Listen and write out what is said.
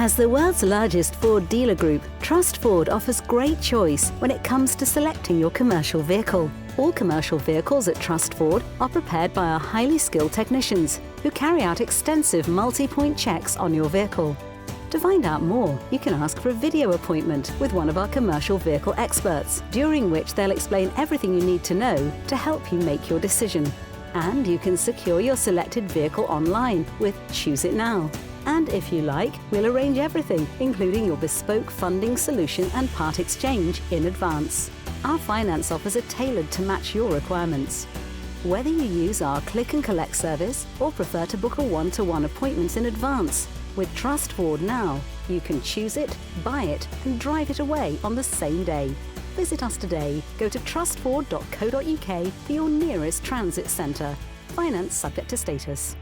As the world's largest Ford dealer group, Trust Ford offers great choice when it comes to selecting your commercial vehicle. All commercial vehicles at Trust Ford are prepared by our highly skilled technicians who carry out extensive multi-point checks on your vehicle. To find out more, you can ask for a video appointment with one of our commercial vehicle experts, during which they'll explain everything you need to know to help you make your decision. And you can secure your selected vehicle online with Choose It Now. And if you like, we'll arrange everything, including your bespoke funding solution and part exchange in advance. Our finance offers are tailored to match your requirements. Whether you use our click and collect service or prefer to book a one-to-one appointment in advance, with Trust Ford Now, you can choose it, buy it and drive it away on the same day. Visit us today. Go to trustford.co.uk for your nearest transit centre. Finance subject to status.